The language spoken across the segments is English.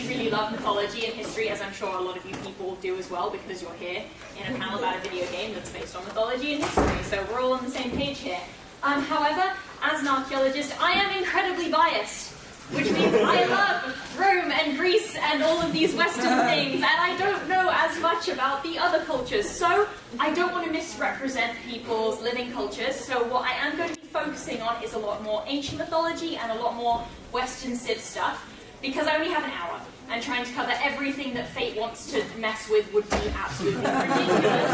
really love mythology and history, as I'm sure a lot of you people do as well, because you're here in a panel about a video game that's based on mythology and history, so we're all on the same page here. However, as an archaeologist, I am incredibly biased, which means I love Rome and Greece and all of these Western things, and I don't know as much about the other cultures, so I don't want to misrepresent people's living cultures, so what I am going to be focusing on is a lot more ancient mythology and a lot more Western Civ stuff, because I only have an hour, and trying to cover everything that Fate wants to mess with would be absolutely ridiculous,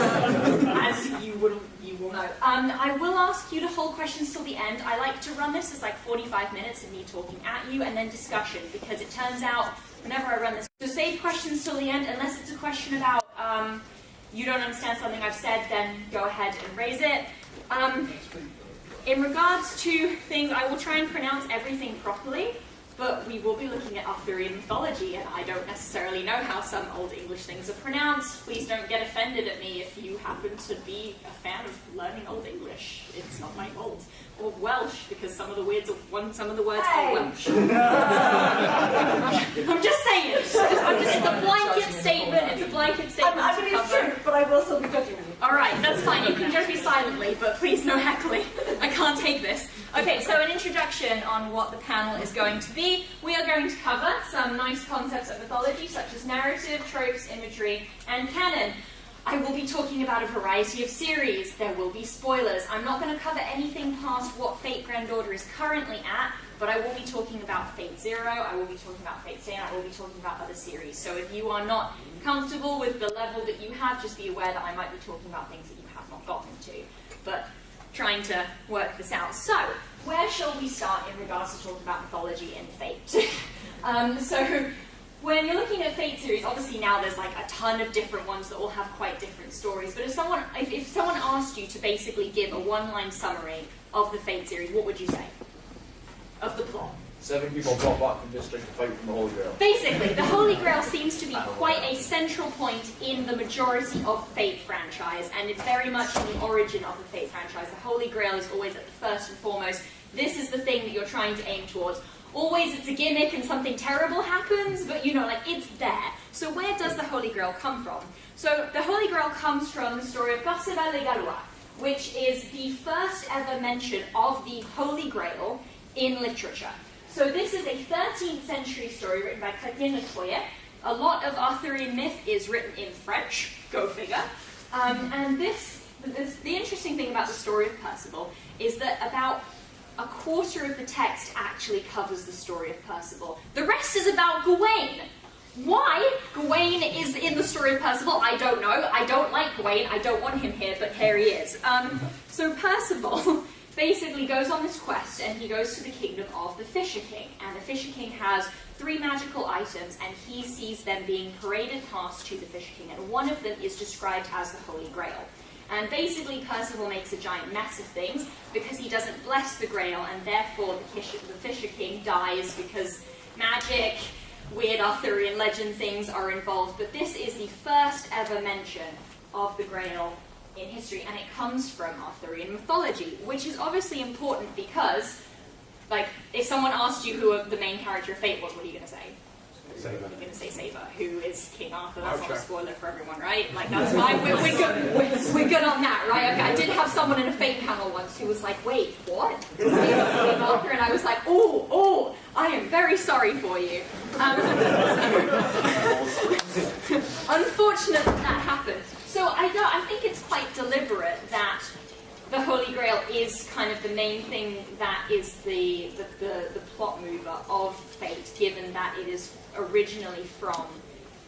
as you will know. I will ask you to hold questions till the end. I like to run this as like 45 minutes of me talking at you, and then discussion, because it turns out, whenever I run this, so save questions till the end, unless it's a question about you don't understand something I've said, then go ahead and raise it. In regards to things, I will try and pronounce everything properly, but we will be looking at Arthurian mythology, and I don't necessarily know how some Old English things are pronounced. Please don't get offended at me if you happen to be a fan of learning Old English. It's not my fault. Or Welsh, because some of the words are Welsh. I'm just saying. It's a blanket statement. It's a blanket statement. I mean, it's true, but I will still be judging you. Alright, that's fine. You can judge me silently, but please no heckling. I can't take this. Okay, so an introduction on what the panel is going to be. We are going to cover some nice concepts of mythology, such as narrative, tropes, imagery, and canon. I will be talking about a variety of series. There will be spoilers. I'm not going to cover anything past what Fate Grand Order is currently at, but I will be talking about Fate Zero, I will be talking about Fate Stay, and I will be talking about other series. So if you are not comfortable with the level that you have, just be aware that I might be talking about things that you have not gotten to. But trying to work this out. So, where shall we start in regards to talking about mythology and Fate? So, when you're looking at Fate series, obviously now there's like a ton of different ones that all have quite different stories, but if someone asked you to basically give a one-line summary of the Fate series, what would you say? Of the plot? 7 people brought back from district to fight from the Holy Grail. Basically, the Holy Grail seems to be quite a central point in the majority of Fate franchise, and it's very much in the origin of the Fate franchise. The Holy Grail is always at the first and foremost. This is the thing that you're trying to aim towards. Always it's a gimmick and something terrible happens, but you know, like, it's there. So where does the Holy Grail come from? So the Holy Grail comes from the story of Perceval le Gallois, which is the first ever mention of the Holy Grail in literature. So this is a 13th century story written by Chrétien le Troyer. A lot of Arthurian myth is written in French, go figure. And the interesting thing about the story of Perceval is that about a quarter of the text actually covers the story of Perceval. The rest is about Gawain. Why Gawain is in the story of Perceval, I don't know. I don't like Gawain, I don't want him here, but here he is. So Perceval basically goes on this quest, and he goes to the kingdom of the Fisher King. And the Fisher King has 3 magical items, and he sees them being paraded past to the Fisher King, and one of them is described as the Holy Grail. And basically Perceval makes a giant mess of things because he doesn't bless the Grail, and therefore the Fisher King dies because magic, weird Arthurian legend things are involved. But this is the first ever mention of the Grail in history, and it comes from Arthurian mythology, which is obviously important because, like, if someone asked you who the main character of Fate was, what are you going to say? You're going to say Saber, who is King Arthur. That's not a spoiler for everyone, right? Like, that's fine. We're good on that, right? Okay, I did have someone in a Fate panel once who was like, wait, what? King Arthur? And I was like, oh, I am very sorry for you. Unfortunate that happened. So I think it's quite deliberate that the Holy Grail is kind of the main thing that is the plot mover of Fate, given that it is originally from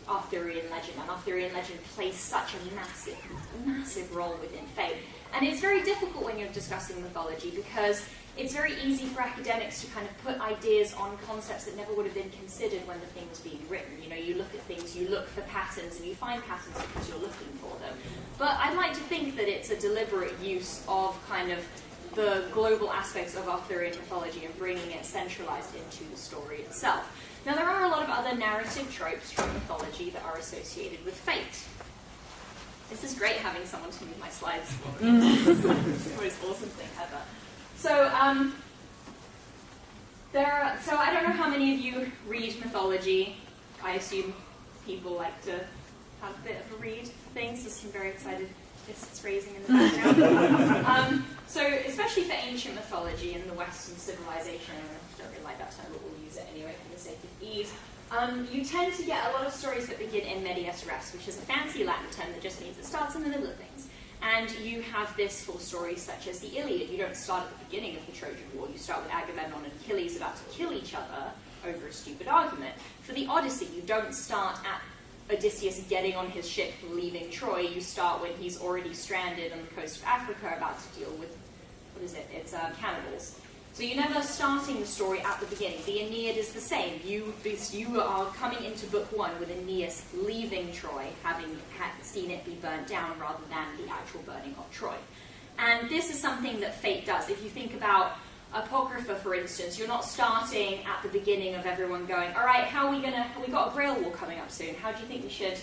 Arthurian legend, and Arthurian legend plays such a massive role within Fate. And it's very difficult when you're discussing mythology, because it's very easy for academics to kind of put ideas on concepts that never would have been considered when the thing was being written. You know, you look at things, you look for patterns, and you find patterns because you're looking for them. But I'd like to think that it's a deliberate use of kind of the global aspects of Arthurian mythology and bringing it centralized into the story itself. Now, there are a lot of other narrative tropes from mythology that are associated with Fate. This is great having someone to move my slides. It's the most awesome thing ever. So, so I don't know how many of you read mythology. I assume people like to have a bit of a read for things. There's some very excited fists raising in the background. So especially for ancient mythology and the Western civilization, I don't really like that term, but we'll use it anyway for the sake of ease. You tend to get a lot of stories that begin in medias res, which is a fancy Latin term that just means it starts in the middle of things. And you have this for stories such as the Iliad. You don't start at the beginning of the Trojan War. You start with Agamemnon and Achilles about to kill each other over a stupid argument. For the Odyssey, you don't start at Odysseus getting on his ship leaving Troy. You start when he's already stranded on the coast of Africa about to deal with, what is it? It's cannibals. So you're never starting the story at the beginning. The Aeneid is the same. You are coming into book one with Aeneas leaving Troy, having seen it be burnt down rather than the actual burning of Troy. And this is something that fate does. If you think about Apocrypha, for instance, you're not starting at the beginning of everyone going, all right, we got a Grail War coming up soon. How do you think we should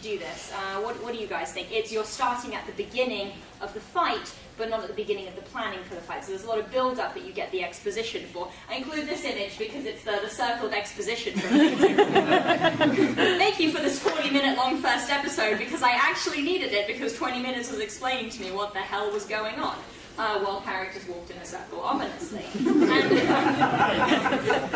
do this? What do you guys think? You're starting at the beginning of the fight, but not at the beginning of the planning for the fight. So there's a lot of build-up that you get the exposition for. I include this image because it's the circle of exposition from Thank you for this 40-minute long first episode, because I actually needed it, because 20 minutes was explaining to me what the hell was going on. While characters walked in a circle ominously.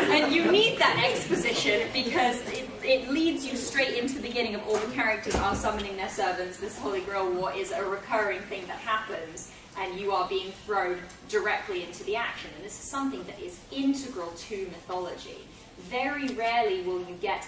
And you need that exposition because it leads you straight into the beginning of all the characters are summoning their servants. This Holy Grail War is a recurring thing that happens, and you are being thrown directly into the action. And this is something that is integral to mythology. Very rarely will you get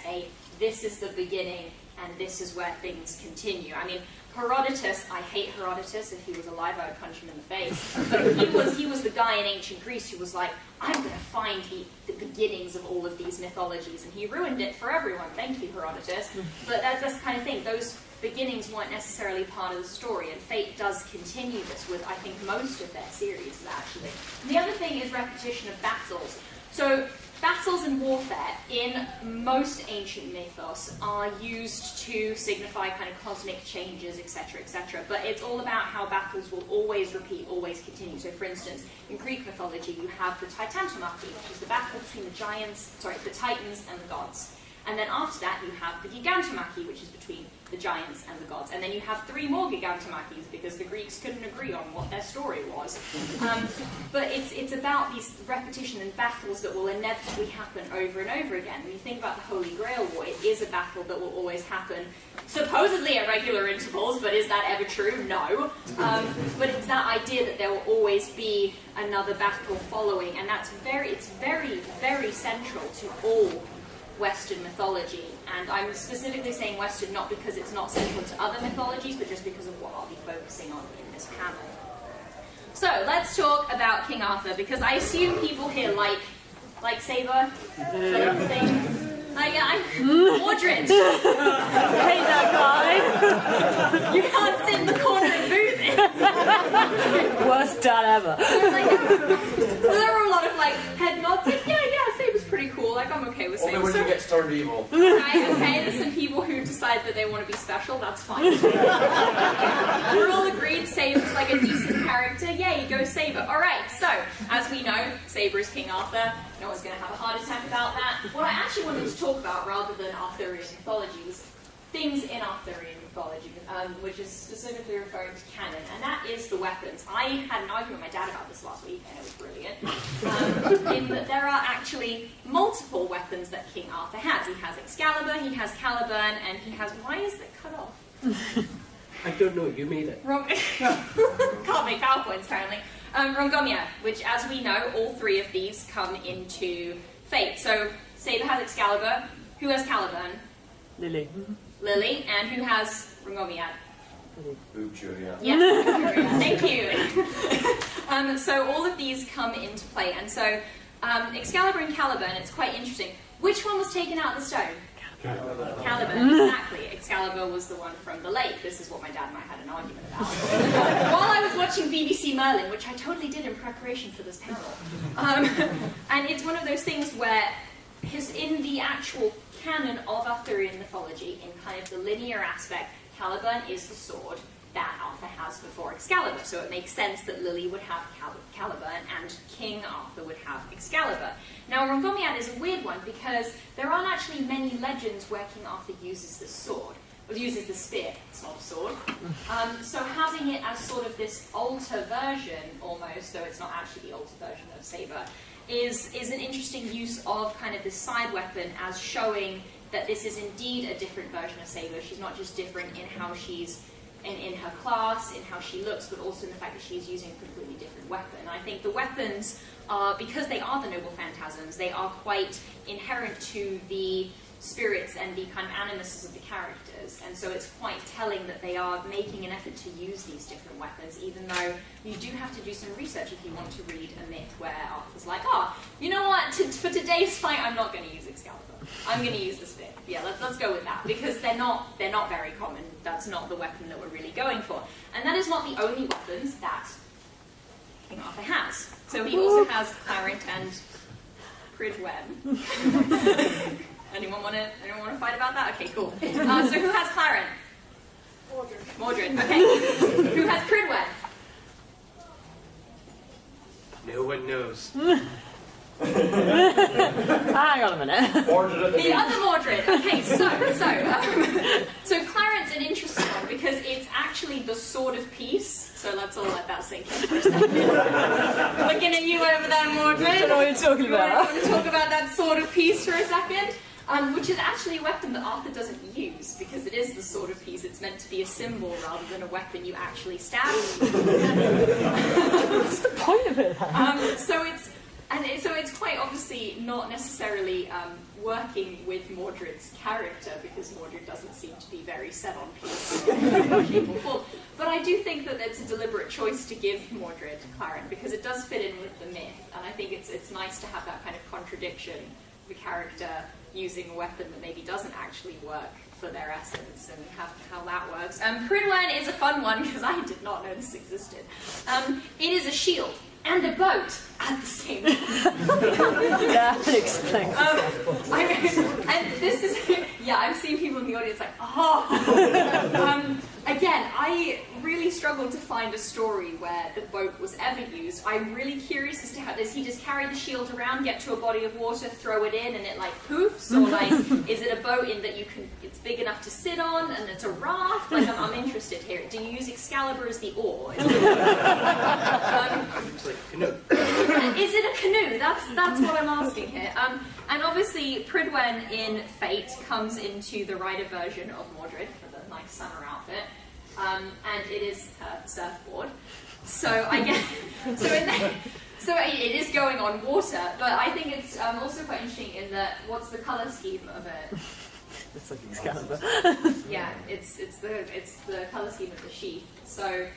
this is the beginning and this is where things continue. I mean, Herodotus, I hate Herodotus. If he was alive, I would punch him in the face. But he was the guy in ancient Greece who was like, I'm going to find the beginnings of all of these mythologies. And he ruined it for everyone. Thank you, Herodotus. But that's the kind of thing. Those beginnings weren't necessarily part of the story. And Fate does continue this with, I think, most of their series, actually. And the other thing is repetition of battles. So battles and warfare in most ancient mythos are used to signify kind of cosmic changes, etc., etc. But it's all about how battles will always repeat, always continue. So, for instance, in Greek mythology, you have the Titantomachy, which is the battle between the Titans and the gods. And then after that, you have the Gigantomachy, which is between the giants and the gods. And then you have 3 more Gigantomachy's because the Greeks couldn't agree on what their story was. But it's about these repetition and battles that will inevitably happen over and over again. When you think about the Holy Grail War, it is a battle that will always happen, supposedly at regular intervals, but is that ever true? No. But it's that idea that there will always be another battle following, and it's very, very central to all Western mythology, and I'm specifically saying Western not because it's not central to other mythologies, but just because of what I'll be focusing on in this panel. So let's talk about King Arthur, because I assume people here like Saber, sort of thing. Mordred. Hate that guy. You can't sit in the corner and move it. Worst dad ever. So there were a lot of head nods. Yeah, Saber's pretty cool. I'm okay with Saber. Only when you get turned evil. Right, okay, there's some people who decide that they want to be special, that's fine. We're all agreed Saber's a decent character. Yay, go Saber. Alright, so, as we know, Saber is King Arthur. No one's going to have a heart attack about that. What I actually wanted to talk about, rather than Arthurian mythology, was things in Arthurian mythology, which is specifically referring to canon, and that is the weapons. I had an argument with my dad about this last week, and it was brilliant, in that there are actually multiple weapons that King Arthur has. He has Excalibur, he has Caliburn, and he has... Why is it cut off? I don't know, you made it. Wrong. Can't make PowerPoints, apparently. Rongomia, which, as we know, all 3 of these come into Fate. So, Saber has Excalibur. Who has Caliburn? Lily. Lily. And who has Rongomia? Boob-Julia. Yes, thank you. So all of these come into play. And so, Excalibur and Caliburn, it's quite interesting. Which one was taken out of the stone? Caliburn, exactly. Excalibur was the one from the lake. This is what my dad and I had an argument about. While I was watching BBC Merlin, which I totally did in preparation for this panel. And it's one of those things where in the actual canon of Arthurian mythology, in kind of the linear aspect, Caliburn is the sword, that Arthur has before Excalibur. So it makes sense that Lily would have Caliber and King Arthur would have Excalibur. Now, Rongomiad is a weird one because there aren't actually many legends where King Arthur uses the sword. Well, uses the spear, it's not a sword. So having it as sort of this alter version, almost, though it's not actually the alter version of Saber, is an interesting use of kind of this side weapon as showing that this is indeed a different version of Saber. She's not just different in how she's, in her class, in how she looks, but also in the fact that she's using a completely different weapon. And I think the weapons are, because they are the noble phantasms, they are quite inherent to the spirits and the kind of animuses of the characters, and so it's quite telling that they are making an effort to use these different weapons, even though you do have to do some research if you want to read a myth where Arthur's like, oh, you know what, for today's fight I'm not going to use Excalibur, I'm going to use the spear. Yeah, let's go with that, because they're not very common. That's not the weapon that we're really going for, and that is not the only weapons that King Arthur has. So he also has Clarent and Pridwen. Anyone want to fight about that? Okay, cool. So who has Clarent? Mordred. Okay. Who has Pridwen? No one knows. Hang on a minute. Mordred at the The beach. other Mordred. Okay, so Clarent's an interesting one because it's actually the sword of peace. So let's all let that sink in for a second. Looking at you over there, Mordred. I don't know what you're talking about. Want to talk about that sword of peace for a second? Which is actually a weapon that Arthur doesn't use, because it is the sword of peace. It's meant to be a symbol rather than a weapon you actually stab. What's the point of it then? So it's quite obviously not necessarily working with Mordred's character, because Mordred doesn't seem to be very set on peace in any shape or form. But I do think that it's a deliberate choice to give Mordred Clarent, because it does fit in with the myth, and I think it's nice to have that kind of contradiction of a character using a weapon that maybe doesn't actually work for their essence, and how that works. Pridwen is a fun one because I did not know this existed. It is a shield and a boat at the same time. That explains it. And this is, yeah, I've seen people in the audience like, oh. Again, I really struggled to find a story where the boat was ever used. I'm really curious as to how, does he just carry the shield around, get to a body of water, throw it in, and it like poofs? Or like, is it a boat in that you can, it's big enough to sit on, and it's a raft? Like, I'm interested here. Do you use Excalibur as the oar? It's like a canoe. Is it a canoe? That's what I'm asking here. And obviously, Pridwen in Fate comes into the rider version of Mordred for the nice summer outfit, and it is a surfboard. So I guess so it is going on water, but I think it's also quite interesting in that what's the color scheme of it? It's like Excalibur. Yeah, it's the color scheme of the sheath. So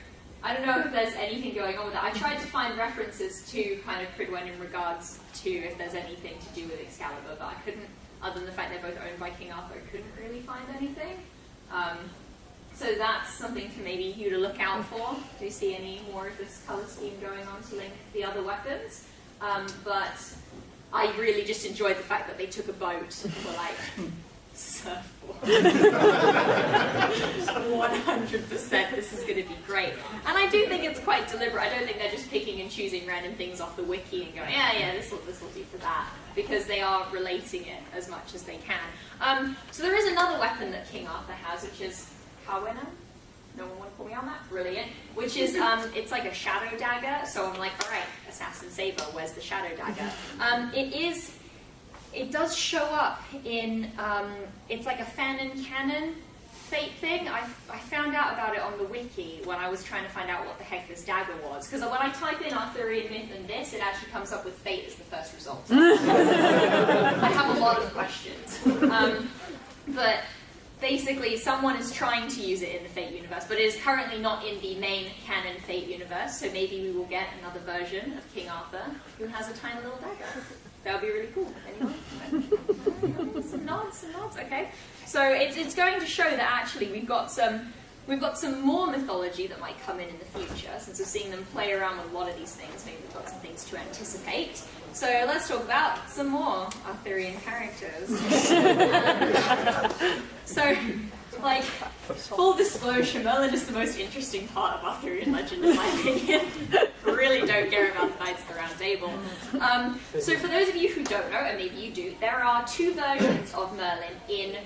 I don't know if there's anything going on with that. I tried to find references to kind of Pridwen in regards to if there's anything to do with Excalibur, but I couldn't, other than the fact they're both owned by King Arthur, I couldn't really find anything. So that's something for maybe you to look out for. Do you see any more of this colour scheme going on to link the other weapons? But I really just enjoyed the fact that they took a boat for like surfboard. 100%, this is going to be great. And I do think it's quite deliberate. I don't think they're just picking and choosing random things off the wiki and going, yeah, this will do for that, because they are relating it as much as they can. So there is another weapon that King Arthur has, which is Cawena. No one want to call me on that? Brilliant. Which is, it's like a shadow dagger. So I'm like, all right, assassin saber, where's the shadow dagger? It does show up in, it's like a fan and canon Fate thing. I found out about it on the wiki when I was trying to find out what the heck this dagger was. Because when I type in Arthurian myth and this, it actually comes up with Fate as the first result. I have a lot of questions. But basically, someone is trying to use it in the Fate universe, but it is currently not in the main canon Fate universe, so maybe we will get another version of King Arthur who has a tiny little dagger. That would be really cool. Anyone? Some nods, okay. So it's going to show that actually we've got some more mythology that might come in the future, since we're seeing them play around with a lot of these things. Maybe we've got some things to anticipate. So let's talk about some more Arthurian characters. So Like, full disclosure, Merlin is the most interesting part of Arthurian legend, in my opinion. Really don't care about the Knights of the Round Table. So for those of you who don't know, and maybe you do, there are two versions of Merlin in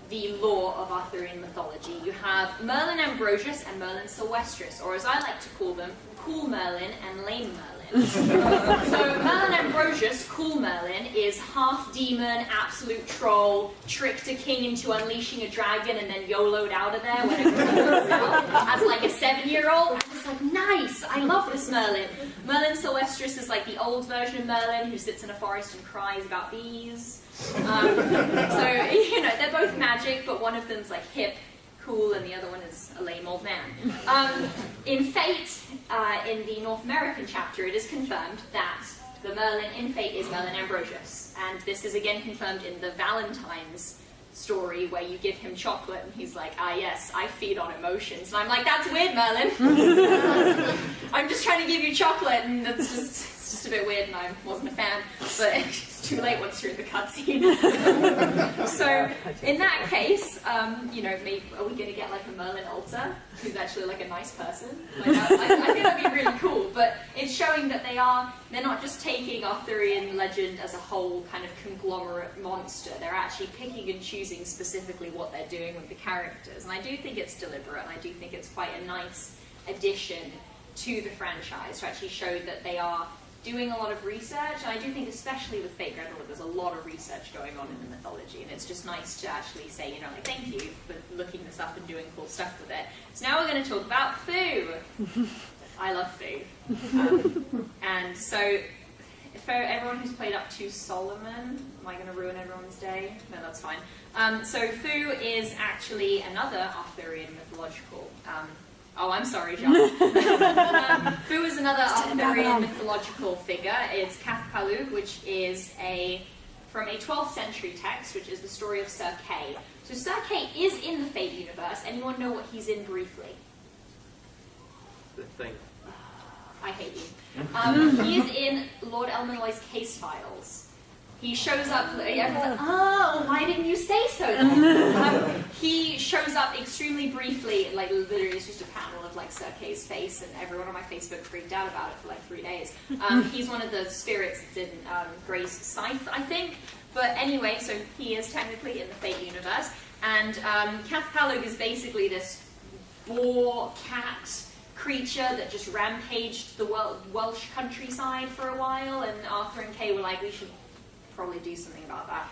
the lore of Arthurian mythology. You have Merlin Ambrosius and Merlin Sylvestris, or as I like to call them, Cool Merlin and Lame Merlin. So Merlin Ambrosius, Cool Merlin, is half demon, absolute troll, tricked a king into unleashing a dragon and then YOLO'd out of there when it comes out as like a 7-year-old. I'm just like, nice, I love this Merlin. Merlin Sylvestris is like the old version of Merlin who sits in a forest and cries about bees. So, you know, they're both magic, but one of them's like hip, cool, and the other one is a lame old man. In Fate, in the North American chapter, it is confirmed that the Merlin in Fate is Merlin Ambrosius. And this is again confirmed in the Valentine's story where you give him chocolate and he's like, ah yes, I feed on emotions. And I'm like, that's weird, Merlin. I'm just trying to give you chocolate and it's just a bit weird and I wasn't a fan. But it's too late once you're in the cutscene. So in that case, you know, maybe, are we going to get like a Merlin altar who's actually like a nice person? Like, I think that'd be really cool. But it's showing that they're not just taking Arthurian legend as a whole kind of conglomerate monster. They're actually picking and choosing specifically what they're doing with the characters. And I do think it's deliberate, and I do think it's quite a nice addition to the franchise to actually show that they are doing a lot of research. And I do think, especially with Fate Grand Order, there's a lot of research going on in the mythology, and it's just nice to actually say, you know, like, thank you for looking this up and doing cool stuff with it. So now we're going to talk about Fu. I love Fu. And so, for everyone who's played up to Solomon, am I going to ruin everyone's day? No, that's fine. So Fu is actually another Arthurian mythological oh, I'm sorry, John. Fu is another Arthurian mythological figure. It's Cathpalug, which is from a 12th century text, which is the story of Sir Kay. So Sir Kay is in the Fate universe. Anyone know what he's in briefly? The thing. I hate you. He is in Lord Elminoy's case files. He shows up, everyone's like, oh, why didn't you say so then? He shows up extremely briefly, like literally it's just a panel of like Sir Kay's face, and everyone on my Facebook freaked out about it for like 3 days. He's one of the spirits that's in Gray's Scythe, I think. But anyway, so he is technically in the Fate universe, and Cathpalug is basically this boar cat creature that just rampaged the Welsh countryside for a while, and Arthur and Kay were like, we should probably do something about that.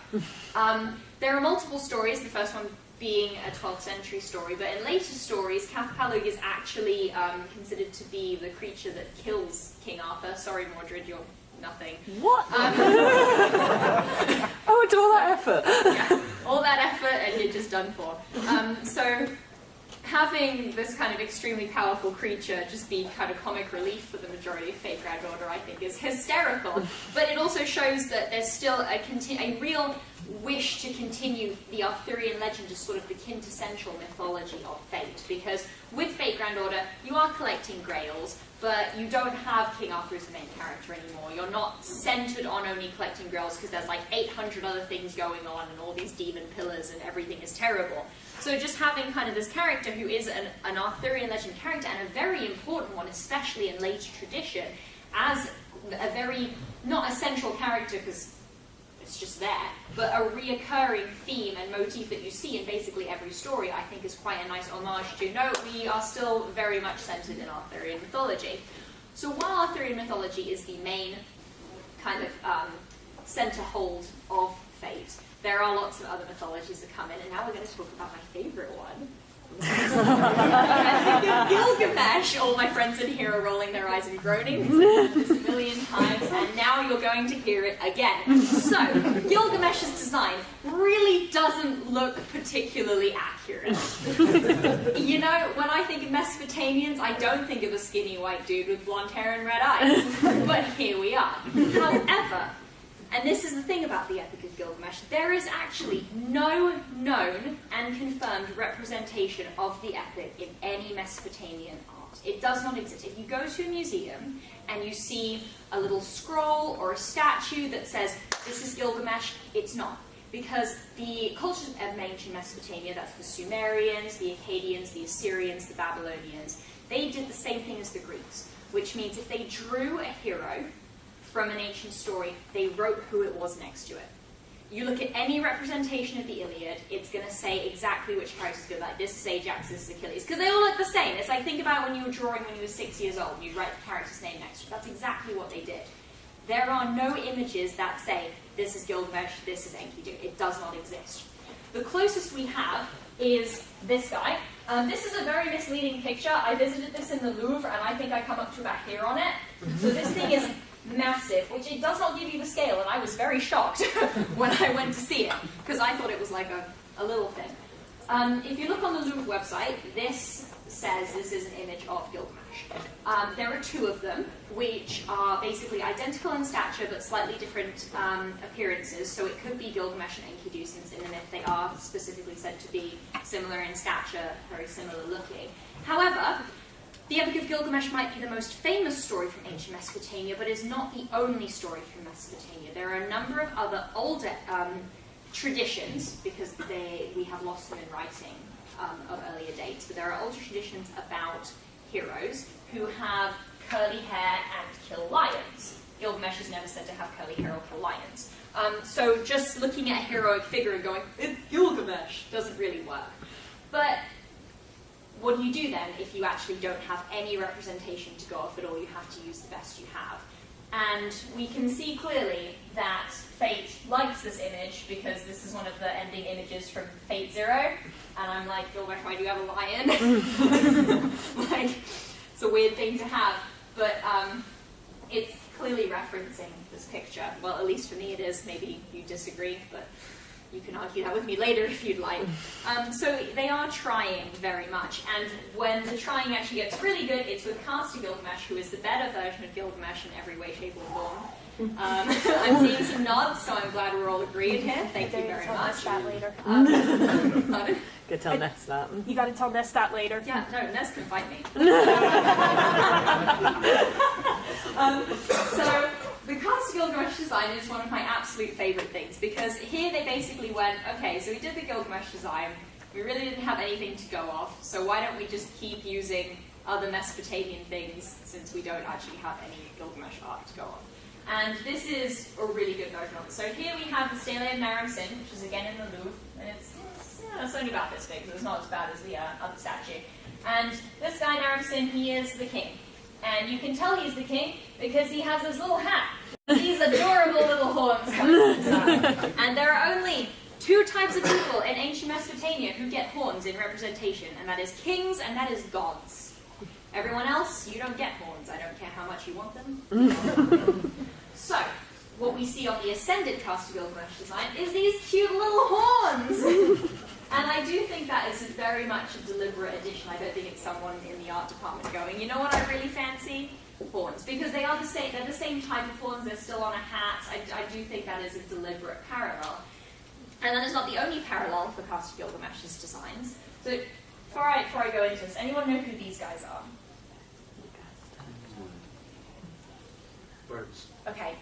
There are multiple stories, the first one being a 12th century story, but in later stories, Cathpalug is actually considered to be the creature that kills King Arthur. Sorry, Mordred, you're nothing. What? Oh, it's all that effort. Yeah, all that effort and you're just done for. So having this kind of extremely powerful creature just be kind of comic relief for the majority of Fate Grand Order, I think, is hysterical. But it also shows that there's still a real wish to continue the Arthurian legend as sort of the quintessential mythology of Fate. Because with Fate Grand Order, you are collecting grails, but you don't have King Arthur as the main character anymore. You're not centered on only collecting grails because there's like 800 other things going on and all these demon pillars and everything is terrible. So just having kind of this character who is an Arthurian legend character, and a very important one, especially in later tradition, as a very, not a central character because it's just there, but a reoccurring theme and motif that you see in basically every story, I think is quite a nice homage to, no, we are still very much centered in Arthurian mythology. So while Arthurian mythology is the main kind of center hold of Fate, there are lots of other mythologies that come in, and now we're going to talk about my favorite one. I think of Gilgamesh. All my friends in here are rolling their eyes and groaning because I've heard this a million times, and now you're going to hear it again. So, Gilgamesh's design really doesn't look particularly accurate. You know, when I think of Mesopotamians, I don't think of a skinny white dude with blonde hair and red eyes. But here we are. However, and this is the thing about the Epic of Gilgamesh, there is actually no known and confirmed representation of the epic in any Mesopotamian art. It does not exist. If you go to a museum and you see a little scroll or a statue that says, this is Gilgamesh, it's not. because the cultures of ancient Mesopotamia, that's the Sumerians, the Akkadians, the Assyrians, the Babylonians, they did the same thing as the Greeks, which means if they drew a hero from an ancient story, they wrote who it was next to it. You look at any representation of the Iliad, it's going to say exactly which characters go, like, this is Ajax, this is Achilles, because they all look the same. It's like, think about when you were drawing when you were 6 years old, and you'd write the character's name next to it. That's exactly what they did. There are no images that say, this is Gilgamesh, this is Enkidu. It does not exist. The closest we have is this guy. This is a very misleading picture. I visited this in the Louvre, and I think I come up to about here on it. So this thing is massive, which it does not give you the scale, and I was very shocked when I went to see it, because I thought it was like a little thing. If you look on the Louvre website, this says this is an image of Gilgamesh. There are two of them, which are basically identical in stature, but slightly different appearances, so it could be Gilgamesh and Enkidu, since in the myth they are specifically said to be similar in stature, very similar looking. However, the Epic of Gilgamesh might be the most famous story from ancient Mesopotamia, but is not the only story from Mesopotamia. There are a number of other older traditions, because we have lost them in writing of earlier dates, but there are older traditions about heroes who have curly hair and kill lions. Gilgamesh is never said to have curly hair or kill lions. So just looking at a heroic figure and going, it's Gilgamesh, doesn't really work. But what do you do then if you actually don't have any representation to go off at all? You have to use the best you have. And we can see clearly that Fate likes this image, because this is one of the ending images from Fate Zero. And I'm like, Gilgamesh, why do you have a lion? Like, it's a weird thing to have. But it's clearly referencing this picture. Well, at least for me it is. Maybe you disagree, but you can argue that with me later if you'd like. So they are trying very much, and when the trying actually gets really good, it's with Caster Gilgamesh, who is the better version of Gilgamesh in every way, shape, or form. I'm seeing some nods, so I'm glad we're all agreed here. Thank you very much. That later. Pardon? Go tell Ness that. You got to tell Ness that later. Yeah, no, Ness can fight me. So the Caster Gilgamesh design is one of my absolute favourite things, because here they basically went, okay, so we did the Gilgamesh design, we really didn't have anything to go off, so why don't we just keep using other Mesopotamian things, since we don't actually have any Gilgamesh art to go off. And this is a really good version of it. So here we have the Stele of Naram-Sin, which is again in the Louvre, and it's only about this big, so it's not as bad as the other statue. And this guy, Naram-Sin, he is the king. And you can tell he's the king because he has this little hat. These adorable little horns coming from his side. And there are only two types of people in ancient Mesopotamia who get horns in representation, and that is kings and that is gods. Everyone else, you don't get horns. I don't care how much you want them. So, what we see on the Ascended Caster Gilgamesh design is these cute little horns! And I do think that is very much a deliberate addition. I don't think it's someone in the art department going, you know what I really fancy? Horns. Because they are the same, they're the same type of horns, they're still on a hat. I do think that is a deliberate parallel. And that is not the only parallel for Caster Gilgamesh's designs. So, before I go into this, anyone know who these guys are? Birds. Okay,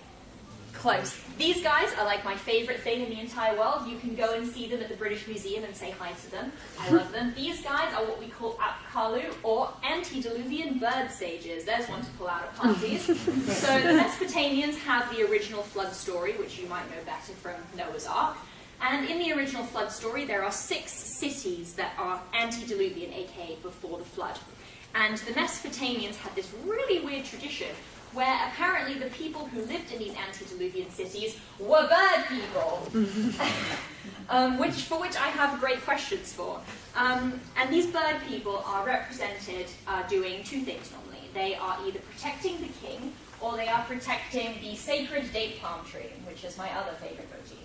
close. These guys are like my favourite thing in the entire world. You can go and see them at the British Museum and say hi to them. I love them. These guys are what we call Apkalu, or antediluvian bird sages. There's one to pull out at parties. So the Mesopotamians have the original flood story, which you might know better from Noah's Ark. And in the original flood story, there are 6 cities that are antediluvian, aka before the flood. And the Mesopotamians had this really weird tradition where apparently the people who lived in these antediluvian cities were bird people, for which I have great questions for. And these bird people are represented doing 2 things normally. They are either protecting the king, or they are protecting the sacred date palm tree, which is my other favourite motif.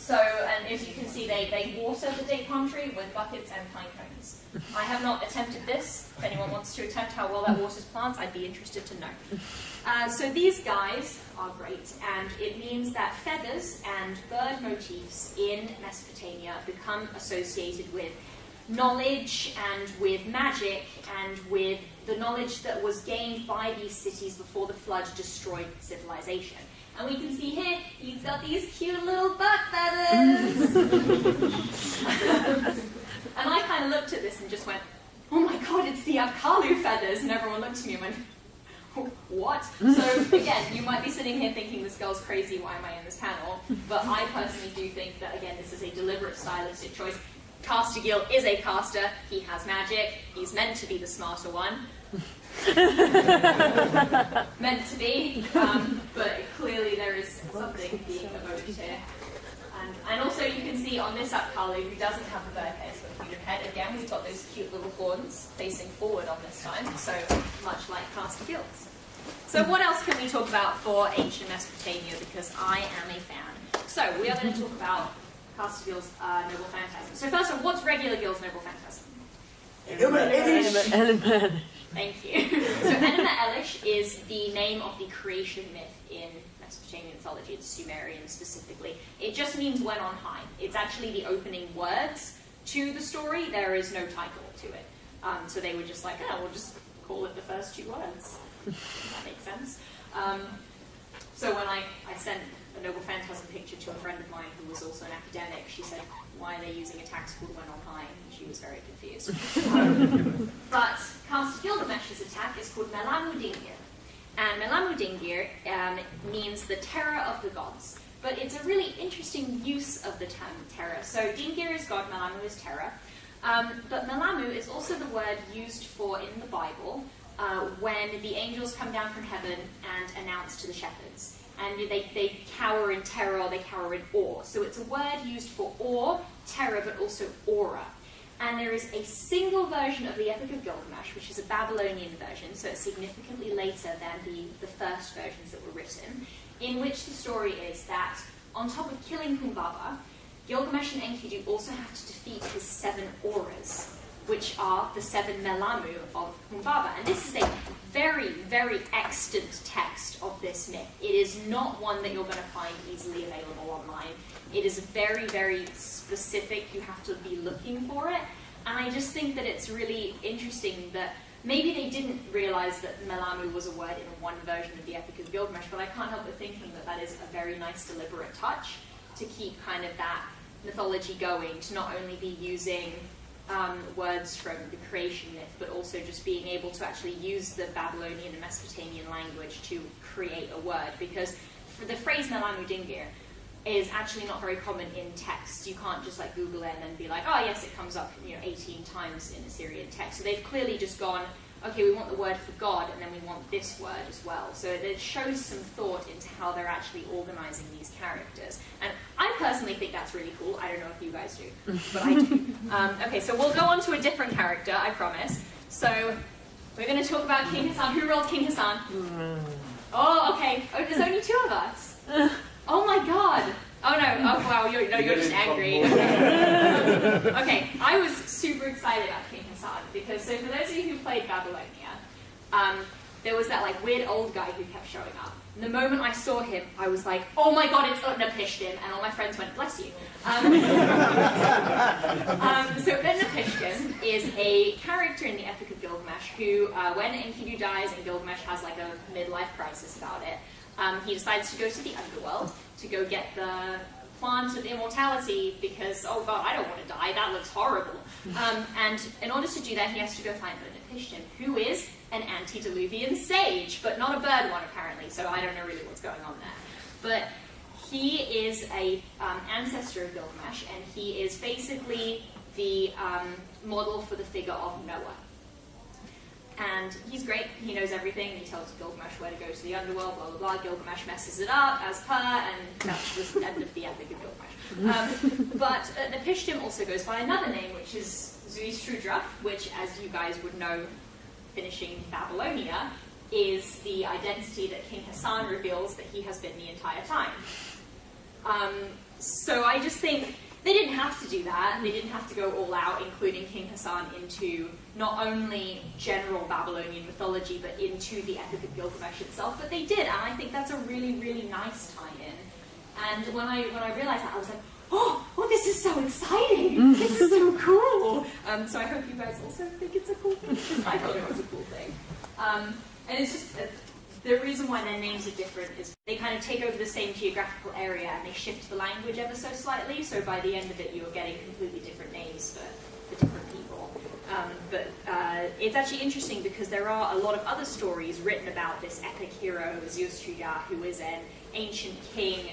And as you can see, they water the date palm tree with buckets and pine cones. I have not attempted this. If anyone wants to attempt how well that waters plants, I'd be interested to know. So these guys are great, and it means that feathers and bird motifs in Mesopotamia become associated with knowledge and with magic and with the knowledge that was gained by these cities before the flood destroyed civilization. And we can see here, he's got these cute little butt feathers. And I kind of looked at this and just went, oh my god, it's the Apkallu feathers. And everyone looked at me and went, what? So again, you might be sitting here thinking this girl's crazy, why am I in this panel? But I personally do think that, again, this is a deliberate stylistic choice. Castergill is a caster, he has magic, he's meant to be the smarter one. Meant to be, but clearly there is something being evoked here. And also you can see on this Apkallu, who doesn't have a bird head, it's got a human head. Again, we've got those cute little horns facing forward on this time, so much like Castergill's. So what else can we talk about for ancient Mesopotamia, because I am a fan. So we are going to talk about Castergill's noble phantasm. So first of all, what's regular Gill's noble phantasm? Thank you. So Enema Elish is the name of the creation myth in Mesopotamian mythology. It's Sumerian specifically. It just means when on high. It's actually the opening words to the story. There is no title to it. So they were just like, oh, we'll just call it the first 2 words. Does that make sense? So when I sent a noble phantasm picture to a friend of mine who was also an academic, she said, why are they using a tax called when on high? And she was very confused. But Caster-Gilgamesh's attack is called Melamu Dingir. And Melamu Dingir means the terror of the gods. But it's a really interesting use of the term terror. So Dingir is god, Melamu is terror. But Melamu is also the word used for, in the Bible, when the angels come down from heaven and announce to the shepherds. And they cower in terror, or they cower in awe. So it's a word used for awe, terror, but also aura. And there is a single version of the Epic of Gilgamesh, which is a Babylonian version, so it's significantly later than the first versions that were written, in which the story is that, on top of killing Humbaba, Gilgamesh and Enkidu also have to defeat his 7 auras, which are the 7 Melamu of Humbaba. And this is a very, very extant text of this myth. It is not one that you're going to find easily available online. It is very, very specific. You have to be looking for it. And I just think that it's really interesting that maybe they didn't realize that Melamu was a word in one version of the Epic of Gilgamesh, but I can't help but thinking that that is a very nice deliberate touch to keep kind of that mythology going, to not only be using words from the creation myth, but also just being able to actually use the Babylonian and Mesopotamian language to create a word. Because for the phrase Melamu Dingir is actually not very common in text. You can't just like Google it and then be like, oh yes, it comes up 18 times in Assyrian text. So they've clearly just gone, okay, we want the word for God, and then we want this word as well. So it shows some thought into how they're actually organizing these characters. And I personally think that's really cool. I don't know if you guys do, but I do. Okay, so we'll go on to a different character, I promise. So we're going to talk about King Hassan. Who rolled King Hassan? Oh, okay. Oh, there's only 2 of us. Oh my god. Oh no, oh wow, you're just angry. Okay. Okay, I was super excited about King Hassan because, so for those of you who played Babylonia, there was that like weird old guy who kept showing up. And the moment I saw him, I was like, oh my god, it's Utnapishtim, and all my friends went, bless you. So Utnapishtim is a character in the Epic of Gilgamesh who, when Enkidu dies and Gilgamesh has like a midlife crisis about it, he decides to go to the underworld to go get the plant of immortality because, oh god, I don't want to die, that looks horrible. And in order to do that, he has to go find Utnapishtim, who is an antediluvian sage, but not a bird one apparently, so I don't know really what's going on there. But he is a ancestor of Gilgamesh, and he is basically the model for the figure of Noah. And he's great, he knows everything, he tells Gilgamesh where to go to the underworld, blah blah blah. Gilgamesh messes it up, as per, and that's the end of the Epic of Gilgamesh. But Utnapishtim also goes by another name, which is Zuistrudra, which, as you guys would know, finishing Babylonia, is the identity that King Hassan reveals that he has been the entire time. So I just think they didn't have to do that. They didn't have to go all out, including King Hassan, into not only general Babylonian mythology, but into the Epic of Gilgamesh itself. But they did, and I think that's a really, really nice tie-in. And when I realized that, I was like, oh, this is so exciting! This is so cool! So I hope you guys also think it's a cool thing, because I thought it was a cool thing. And it's just the reason why their names are different is they kind of take over the same geographical area and they shift the language ever so slightly, so by the end of it you're getting completely different names for different people. But it's actually interesting because there are a lot of other stories written about this epic hero, Zeus-Tuya, who is an ancient king.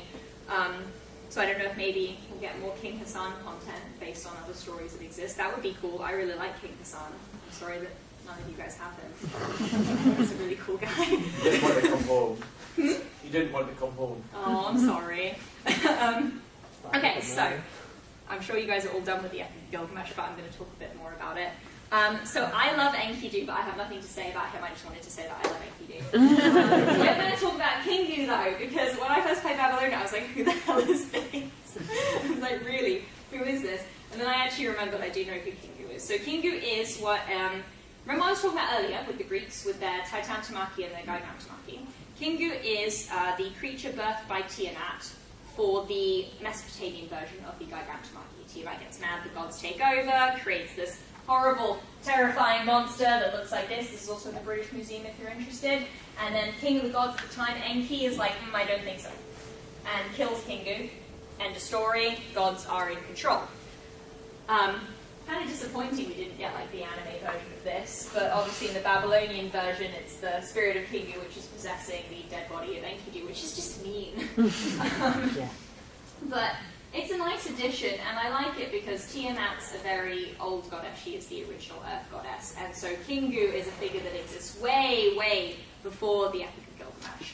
So I don't know if maybe we'll get more King Hassan content based on other stories that exist. That would be cool. I really like King Hassan. I'm sorry that none of you guys have him. He's a really cool guy. You didn't want to come home. You didn't want to come home. Oh, I'm sorry. Okay, so I'm sure you guys are all done with the Epic of Gilgamesh, but I'm going to talk a bit more about it. So I love Enkidu, but I have nothing to say about him. I just wanted to say that I love Enkidu. We're going to talk about Kingu though, because when I first played Babylonia, I was like, who the hell is this? I was like, really? Who is this? And then I actually remembered I do know who Kingu is. So Kingu is what, remember I was talking about earlier with the Greeks, with their Titantomachy and their Gigantomachy? Kingu is the creature birthed by Tiamat for the Mesopotamian version of the Gigantomachy. Tiamat gets mad, the gods take over, creates this horrible, terrifying monster that looks like this. This is also in the British Museum if you're interested. And then King of the Gods at the time, Enki, is like, I don't think so. And kills Kingu. End of story. Gods are in control. Kind of disappointing we didn't get like the anime version of this, but obviously in the Babylonian version it's the spirit of Kingu which is possessing the dead body of Enkidu, which is just mean. Yeah. But it's a nice addition, and I like it because Tiamat's a very old goddess. She is the original Earth goddess, and so Kingu is a figure that exists way, way before the Epic of Gilgamesh.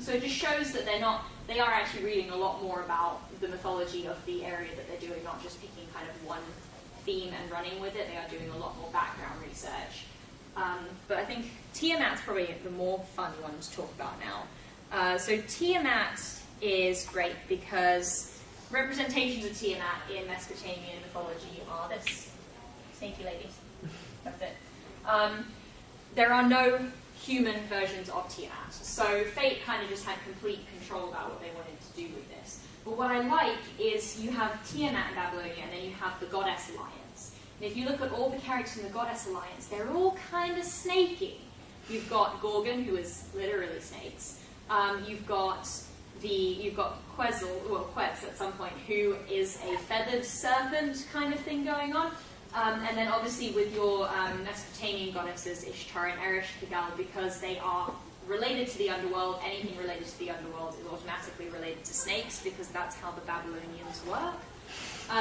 So it just shows that they are actually reading a lot more about the mythology of the area that they're doing, not just picking kind of one theme and running with it. They are doing a lot more background research. But I think Tiamat's probably the more fun one to talk about now. So Tiamat is great because representations of Tiamat in Mesopotamian mythology are this sneaky lady. That's it. There are no human versions of Tiamat. So Fate kind of just had complete control about what they wanted to do with this. But what I like is you have Tiamat in Babylonia and then you have the Goddess Alliance. And if you look at all the characters in the Goddess Alliance, they're all kind of snaky. You've got Gorgon, who is literally snakes. You've got Quetzal at some point, who is a feathered serpent kind of thing going on. And then obviously with your Mesopotamian goddesses, Ishtar and Eresh-Kigal, because they are related to the underworld, anything related to the underworld is automatically related to snakes, because that's how the Babylonians work.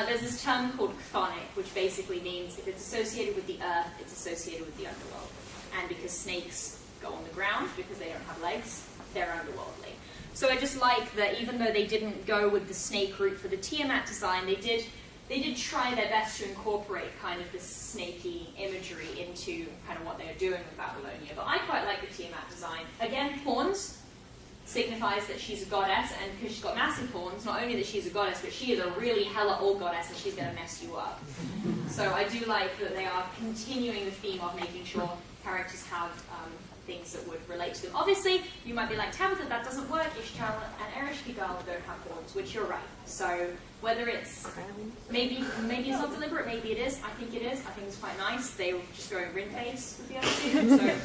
There's this term called chthonic, which basically means if it's associated with the earth, it's associated with the underworld. And because snakes go on the ground, because they don't have legs, they're underworldly. So I just like that even though they didn't go with the snake route for the Tiamat design, they did try their best to incorporate kind of this snaky imagery into kind of what they are doing with Babylonia. But I quite like the Tiamat design. Again, horns signifies that she's a goddess, and because she's got massive horns, not only that she's a goddess, but she is a really hella old goddess and she's going to mess you up. So I do like that they are continuing the theme of making sure characters have things that would relate to them. Obviously, you might be like, Tabitha, that doesn't work. Ishtar and Eresh-Kigal don't have horns, which you're right. So whether it's, maybe it's not deliberate, maybe it is. I think it is. I think it's quite nice. They were just going ring face with the other two, so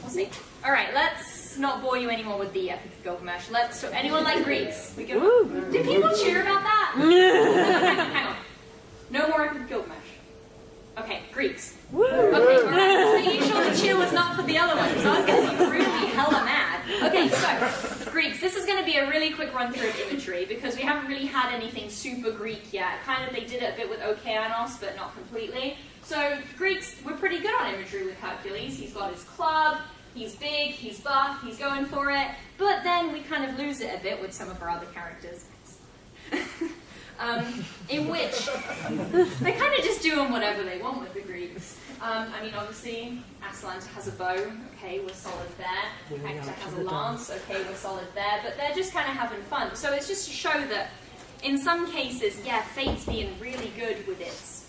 we'll see. All right, let's not bore you anymore with the Epic of Gilgamesh. Anyone like Greeks? Do people cheer about that? Hang on. No more Epic of Gilgamesh. Okay, Greeks. Woo! Okay, alright. So you sure the cheer was not for the other one, because I was going to be really hella mad. Okay, so, Greeks. This is going to be a really quick run through of imagery, because we haven't really had anything super Greek yet. Kind of, they did it a bit with Okeanos, but not completely. So, Greeks, we're pretty good on imagery with Hercules. He's got his club, he's big, he's buff, he's going for it. But then we kind of lose it a bit with some of our other characters. In which they're kind of just doing whatever they want with the Greeks. I mean, obviously, Atalanta has a bow, okay, we're solid there. Hector has a lance, okay, we're solid there. But they're just kind of having fun. So it's just to show that, in some cases, yeah, Fate's being really good with its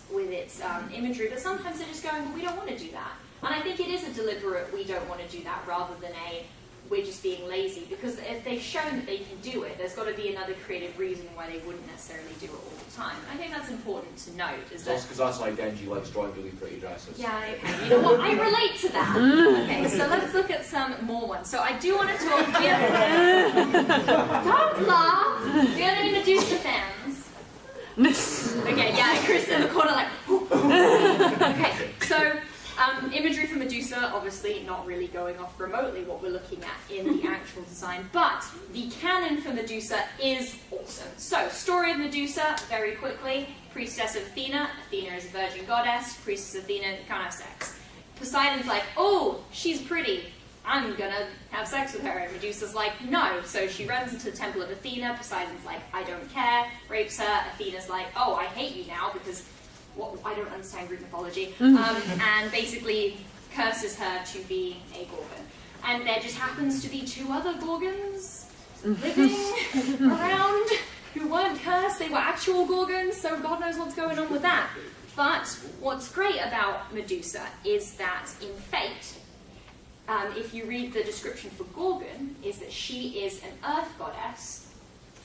imagery, but sometimes they're just going, well, we don't want to do that. And I think it is a deliberate, we don't want to do that, rather than a, we're just being lazy. Because if they've shown that they can do it, there's got to be another creative reason why they wouldn't necessarily do it all the time. And I think that's important to note. Is that because that's why Genji likes drawing really pretty dresses. yeah, okay. You know what? I relate to that. Okay, so let's look at some more ones. So I do want to talk. Don't laugh. Do you have any Medusa fans? Okay, yeah, Chris in the corner like. Okay, so imagery from Medusa, obviously not really going off remotely what we're looking at in the actual design, but the canon for Medusa is awesome. So, story of Medusa, very quickly. Priestess of Athena. Athena is a virgin goddess. Priestess of Athena can't have sex. Poseidon's like, oh, she's pretty. I'm gonna have sex with her. And Medusa's like, no. So she runs into the temple of Athena. Poseidon's like, I don't care. Rapes her. Athena's like, oh, I hate you now because I don't understand Greek mythology. And basically curses her to be a Gorgon. And there just happens to be 2 other Gorgons living around who weren't cursed. They were actual Gorgons, so God knows what's going on with that. But what's great about Medusa is that in Fate, if you read the description for Gorgon, is that she is an earth goddess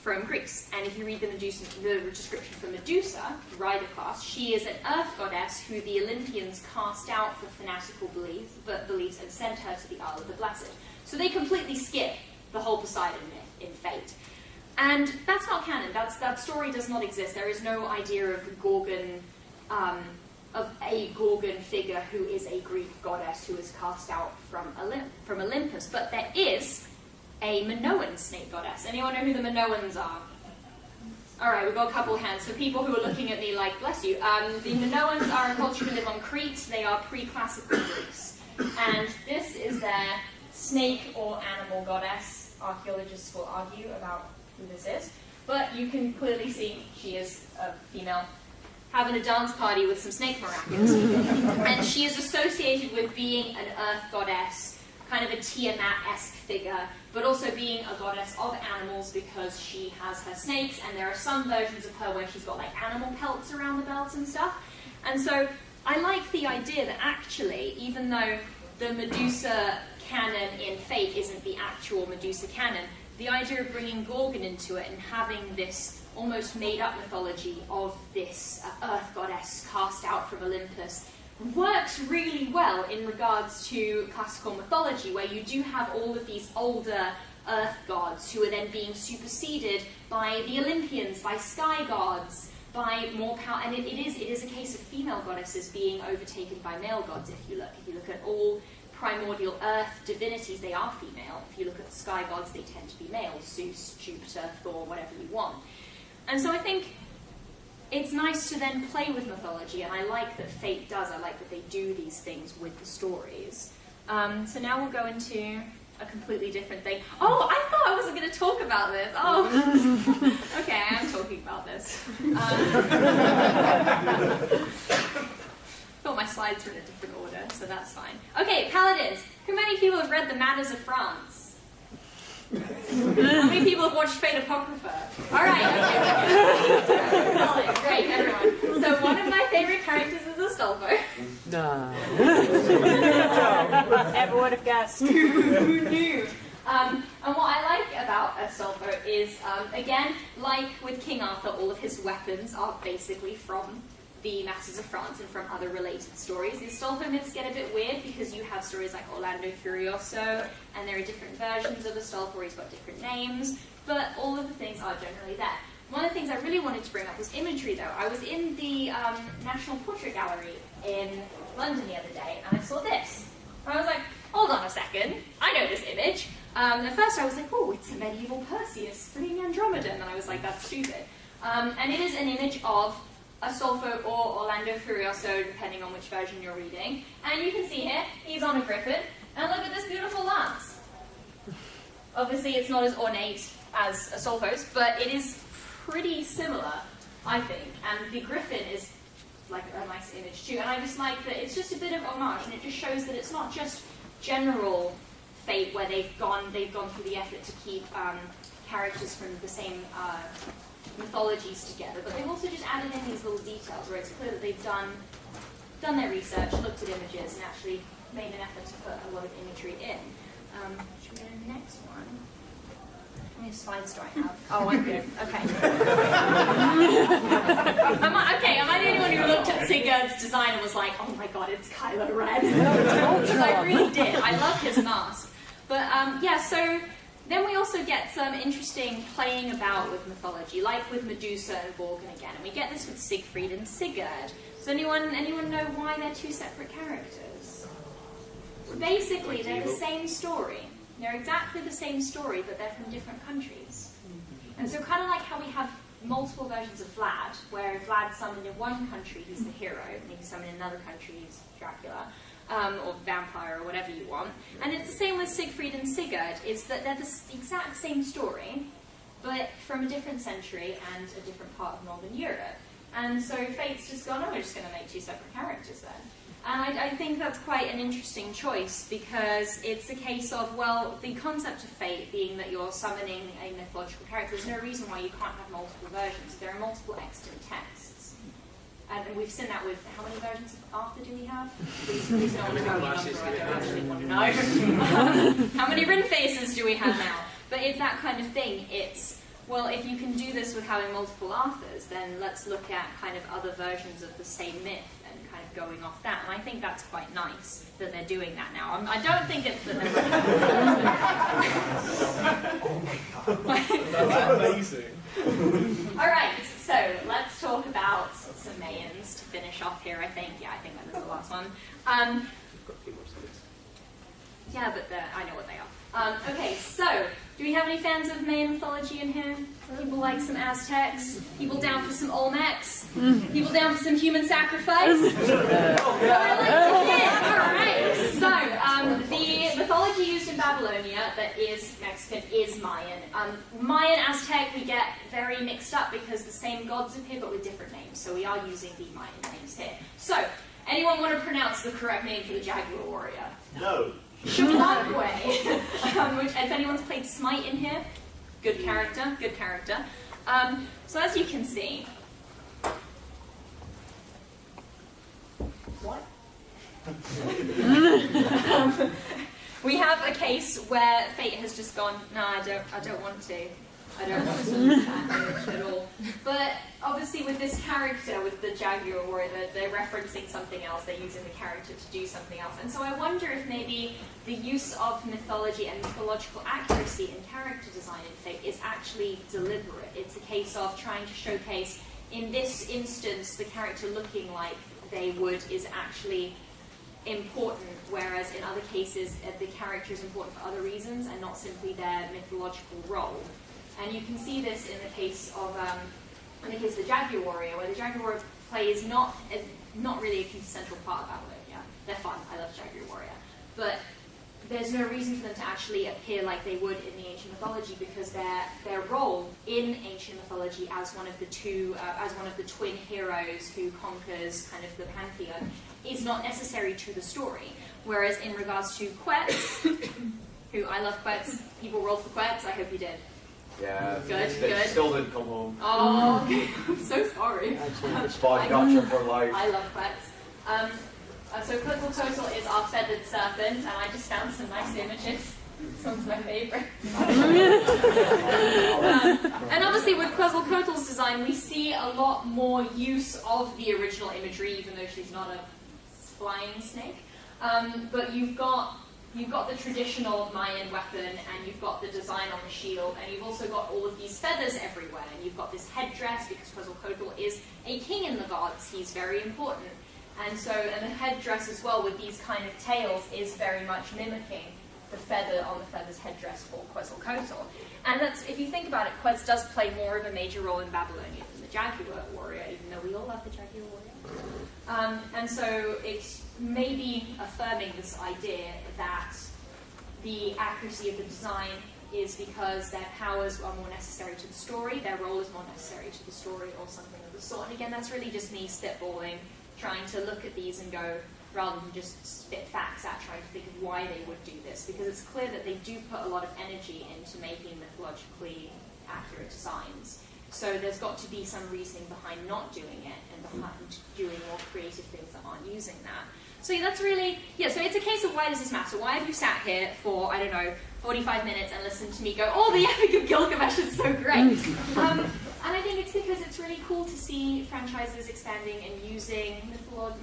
from Greece. And if you read the description for Medusa, rider class, she is an earth goddess who the Olympians cast out for fanatical beliefs and sent her to the Isle of the Blessed. So they completely skip the whole Poseidon myth in Fate. And that's not canon. That story does not exist. There is no idea of Gorgon, of a Gorgon figure who is a Greek goddess who is cast out from Olympus. But there is a Minoan snake goddess. Anyone know who the Minoans are? Alright, we've got a couple hands. So people who are looking at me like, bless you. The Minoans are a culture who live on Crete. They are pre-classical Greece. And this is their snake or animal goddess. Archaeologists will argue about who this is. But you can clearly see she is a female having a dance party with some snake maracas. And she is associated with being an earth goddess, kind of a Tiamat-esque figure, but also being a goddess of animals because she has her snakes, and there are some versions of her where she's got like animal pelts around the belt and stuff. And so I like the idea that actually, even though the Medusa canon in Fate isn't the actual Medusa canon, the idea of bringing Gorgon into it and having this almost made-up mythology of this earth goddess cast out from Olympus works really well in regards to classical mythology, where you do have all of these older earth gods who are then being superseded by the Olympians, by sky gods, by more power. And it is a case of female goddesses being overtaken by male gods. If you look at all primordial earth divinities, they are female. If you look at the sky gods, they tend to be male. Zeus, Jupiter, Thor, whatever you want. And so I think it's nice to then play with mythology, and I like that Fate does. I like that they do these things with the stories. So now we'll go into a completely different thing. Oh, I thought I wasn't going to talk about this. Oh, okay, I am talking about this. Thought my slides were in a different order, so that's fine. Okay, Paladins. How many people have read The Manners of France? How many people have watched Fate Apocrypha? Alright, okay. Solid, great, everyone. So one of my favorite characters is Astolfo. No. Never would have guessed. Who knew? And what I like about Astolfo is, again, like with King Arthur, all of his weapons are basically from the Masters of France and from other related stories. The Astolfo myths get a bit weird because you have stories like Orlando Furioso, and there are different versions of Astolfo where he's got different names, but all of the things are generally there. One of the things I really wanted to bring up was imagery, though. I was in the National Portrait Gallery in London the other day, and I saw this. And I was like, hold on a second, I know this image. At first I was like, oh, it's a medieval Perseus freeing Andromeda, and then I was like, that's stupid. And it is an image of Astolfo or Orlando Furioso, depending on which version you're reading. And you can see here, he's on a griffin, and look at this beautiful lance. Obviously it's not as ornate as Astolfo's, but it is pretty similar, I think. And the griffin is like a nice image too. And I just like that it's just a bit of homage, and it just shows that it's not just general Fate where they've gone through the effort to keep characters from the same mythologies together, but they've also just added in these little details where it's clear that they've done their research, looked at images, and actually made an effort to put a lot of imagery in. Should we go to the next one? How many slides do I have? Oh, I'm good. Okay. Am I the only one who looked at Sigurd's design and was like, oh my god, it's Kylo Ren? Because I really did. I love his mask. But yeah, so then we also get some interesting playing about with mythology, like with Medusa and Borgen again. And we get this with Siegfried and Sigurd. Does anyone know why they're two separate characters? Basically, they're the same story. They're exactly the same story, but they're from different countries. And so kind of like how we have multiple versions of Vlad, where if Vlad's summoned in one country, he's the hero, and if he's summoned in another country, he's Dracula, or vampire, or whatever you want. And it's the same with Siegfried and Sigurd, is that they're the exact same story, but from a different century and a different part of Northern Europe. And so Fate's just gone, oh, we're just going to make two separate characters then. And I think that's quite an interesting choice, because it's a case of, well, the concept of fate being that you're summoning a mythological character, there's no reason why you can't have multiple versions. There are multiple extant texts. And we've seen that with, how many versions of Arthur do we have? Please don't want to know. I don't actually want to know. How many ring faces do we have now? But it's that kind of thing. It's, well, if you can do this with having multiple Arthurs, then let's look at kind of other versions of the same myth and kind of going off that. And I think that's quite nice that they're doing that now. I don't think it's that they're That's amazing. All right, so let's talk about some Mayans to finish off here, I think. Yeah, I think that was the last one. Yeah, but I know what they are. Okay, so, do we have any fans of Mayan mythology in here? People like some Aztecs? People down for some Olmecs? People down for some human sacrifice? Alright, so, the mythology used in Babylonia that is Mexican is Mayan. Mayan, Aztec, we get very mixed up because the same gods appear but with different names, so we are using the Mayan names here. So, anyone want to pronounce the correct name for the Jaguar warrior? No. Shumlagwe, which, if anyone's played Smite in here, good character, good character. So as you can see, what? We have a case where Fate has just gone, no, I don't want to. I don't want to use that image at all. But obviously with this character, with the Jaguar warrior, they're referencing something else, they're using the character to do something else. And so I wonder if maybe the use of mythology and mythological accuracy in character design in Fate is actually deliberate. It's a case of trying to showcase, in this instance, the character looking like they would is actually important, whereas in other cases, the character is important for other reasons and not simply their mythological role. And you can see this in the case of the Jaguar warrior, where the Jaguar warrior plays not really a central part of Babylonia. They're fun. I love Jaguar warrior, but there's no reason for them to actually appear like they would in the ancient mythology, because their role in ancient mythology as one of the twin heroes who conquers kind of the pantheon is not necessary to the story. Whereas in regards to Quetz, who I love Quetz, people roll for Quetz. I hope you did. Yeah, Good, they good. still didn't come home. Oh, okay. I'm so sorry. Spot gotcha for life. I love Quetz. So Quetzalcoatl is our feathered serpent, and I just found some nice images. This one's my favourite. And obviously with Quetzalcoatl's design, we see a lot more use of the original imagery, even though she's not a flying snake. But you've got the traditional Mayan weapon, and you've got the design on the shield, and you've also got all of these feathers everywhere, and you've got this headdress, because Quetzalcoatl is a king in the gods, he's very important. And the headdress as well, with these kind of tails, is very much mimicking the feather on the feather's headdress for Quetzalcoatl. And that's, if you think about it, Quetz does play more of a major role in Babylonia than the Jaguar warrior, even though we all love the Jaguar warrior. And so it's maybe affirming this idea that the accuracy of the design is because their powers are more necessary to the story, their role is more necessary to the story, or something of the sort. And again, that's really just me spitballing, trying to look at these and go, rather than just spit facts out, trying to think of why they would do this, because it's clear that they do put a lot of energy into making mythologically accurate designs. So there's got to be some reasoning behind not doing it, and behind doing more creative things that aren't using that. So that's really, so it's a case of why does this matter? Why have you sat here for, I don't know, 45 minutes and listened to me go, oh, the Epic of Gilgamesh is so great. And I think it's because it's really cool to see franchises expanding and using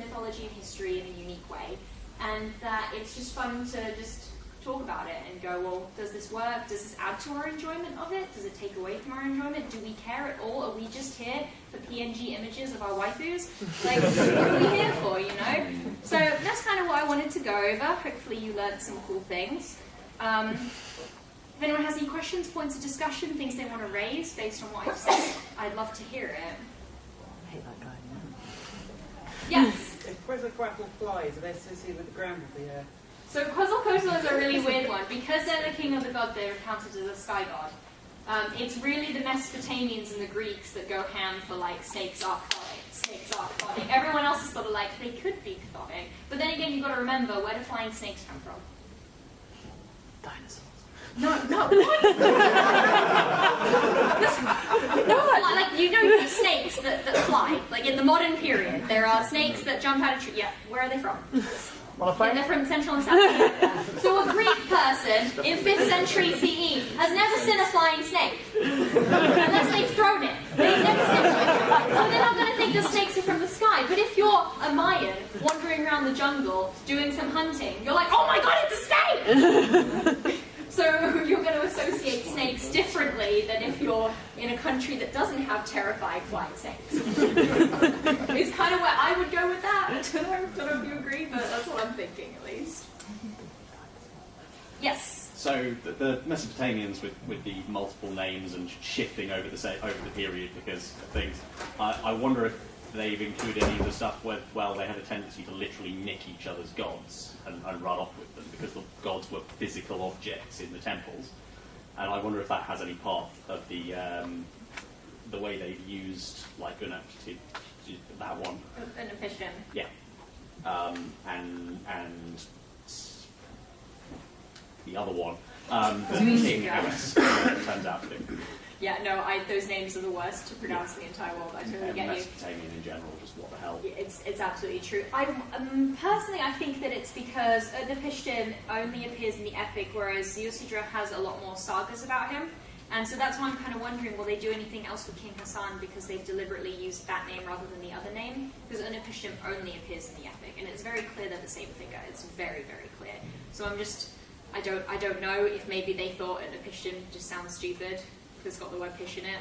mythology and history in a unique way. And that it's just fun to just talk about it and go, well, does this work? Does this add to our enjoyment of it? Does it take away from our enjoyment? Do we care at all? Are we just here for PNG images of our waifus? Like, what are we here for, you know? So that's kind of what I wanted to go over. Hopefully you learned some cool things. If anyone has any questions, points of discussion, things they want to raise based on what I've said, I'd love to hear it. I hate that guy. Yes? If Quetzalcoatl flies, are they associated with the ground of the earth? So Quetzalcoatl is a really weird one. Because they're the king of the gods, they're counted as a sky god. It's really the Mesopotamians and the Greeks that go ham for like snakes are chthonic, snakes are chthonic. Everyone else is sort of like, they could be chthonic. But then again, you've got to remember, where do flying snakes come from? Dinosaurs. No, what? Like, you know the snakes that fly. Like, in the modern period, there are snakes that jump out of trees. Yeah, where are they from? Yeah, they're from Central and South America. So a Greek person in 5th century CE has never seen a flying snake. Unless they've thrown it. They've never seen it. So they're not going to think the snakes are from the sky. But if you're a Mayan wandering around the jungle doing some hunting, you're like, oh my god, it's a snake! So you're going to associate snakes differently than if you're in a country that doesn't have terrifying flying snakes. It's kind of where I would go with that. I don't know if you agree, but that's what I'm thinking at least. Yes? So the Mesopotamians with the multiple names and shifting over the period because of things, I wonder if they've included any of the stuff where, well, they had a tendency to literally nick each other's gods and run off with them because the gods were physical objects in the temples. And I wonder if that has any part of the way they've used, like, that one. An efficient. Yeah. And the other one, the King Eris, turns out to be. Yeah, no, those names are the worst to pronounce in the entire world. I totally get you. Mesopotamian in general, just what the hell. Yeah, it's absolutely true. Personally, I think that it's because Utnapishtim only appears in the epic, whereas Yosudra has a lot more sagas about him. And so that's why I'm kind of wondering, will they do anything else with King Hassan because they've deliberately used that name rather than the other name? Because Utnapishtim only appears in the epic, and it's very clear they're the same figure. It's very, very clear. So I don't know if maybe they thought Utnapishtim just sounds stupid. It's got the word pish in it.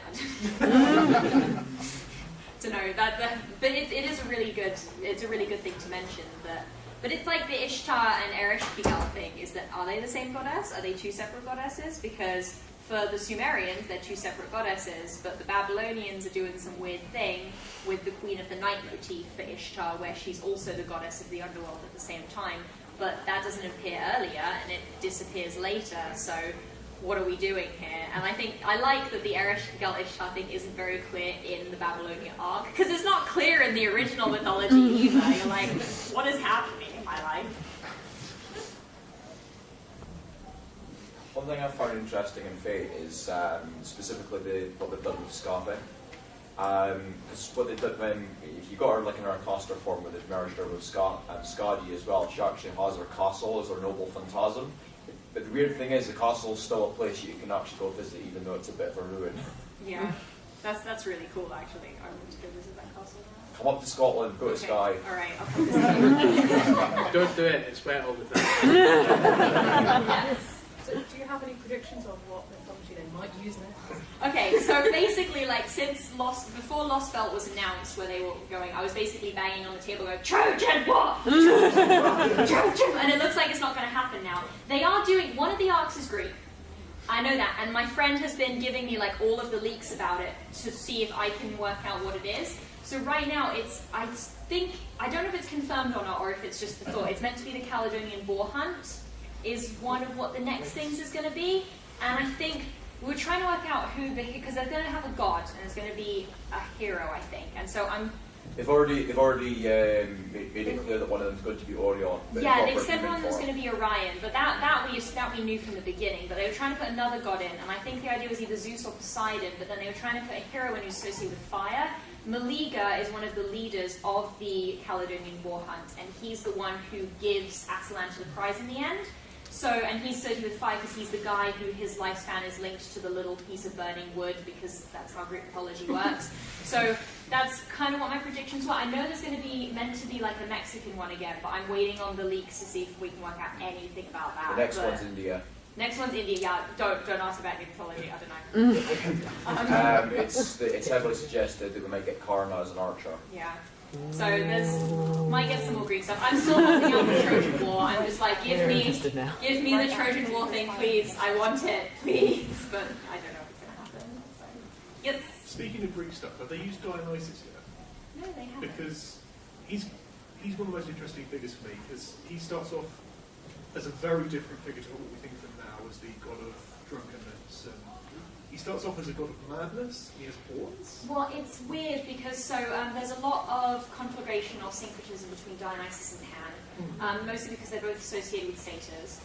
To know that, but it is a really good. It's a really good thing to mention that. But it's like the Ishtar and Ereshkigal thing. Is that are they the same goddess? Are they two separate goddesses? Because for the Sumerians, they're two separate goddesses, but the Babylonians are doing some weird thing with the Queen of the Night motif for Ishtar, where she's also the goddess of the underworld at the same time. But that doesn't appear earlier, and it disappears later. So what are we doing here? And I like that the Ereshkigal Ishtar thing isn't very clear in the Babylonian arc, because it's not clear in the original mythology either. You're like, what is happening in my life? One thing I found interesting in Fate is specifically what they've done with Scarfing. Because what they did when, if you got her like in her Arcaster form, where they've merged her with Skadi as well, she actually has her castle as her noble phantasm. But the weird thing is, the castle is still a place you can actually go visit, even though it's a bit of a ruin. Yeah, that's really cool actually. I want to go visit that castle now. Come up to Scotland, go to Skye. Alright, I'll come visit. Don't do it, it's wet all the time. Yes. So do you have any predictions on what mythology they might use next? Okay, so basically, like, before Lost Belt was announced, where they were going, I was basically banging on the table going, Trojan War! Trojan War! Trojan! And it looks like it's not going to happen now. They are doing, one of the arcs is Greek. I know that, and my friend has been giving me, like, all of the leaks about it to see if I can work out what it is. So right now, I don't know if it's confirmed or not, or if it's just the thought. It's meant to be the Caledonian Boar Hunt, is one of what the next things is going to be. And I think we were trying to work out because they're going to have a god and it's going to be a hero, I think. And so They've already made it clear that one of them's going to be Orion. Yeah, they said one was going to be Orion, but that we knew from the beginning. But they were trying to put another god in, and I think the idea was either Zeus or Poseidon. But then they were trying to put a hero in who's associated with fire. Meleager is one of the leaders of the Caledonian war hunt, and he's the one who gives Atalanta the prize in the end. So, and he's associated with fire because he's the guy who his lifespan is linked to the little piece of burning wood, because that's how Greek mythology works. So that's kind of what my predictions were. I know there's going to be meant to be like a Mexican one again, but I'm waiting on the leaks to see if we can work out anything about that. The next one's India. Next one's India. Yeah, don't ask about Greek mythology. I don't know. It's heavily suggested that we might get Karna as an archer. Yeah. So there's might get some more Greek stuff. I'm still holding out the Trojan War. I'm just like, give me the Trojan War thing, please. I want it, please. But I don't know if it's gonna happen. So. Yes. Speaking of Greek stuff, have they used Dionysus yet? No, they haven't. Because he's one of the most interesting figures for me, because he starts off as a very different figure to what we think of him now as the god of drunkenness. He starts off as a god of madness. He has horns. Well, it's weird because there's a lot of conflagration or syncretism between Dionysus and Pan, mostly because they're both associated with satyrs.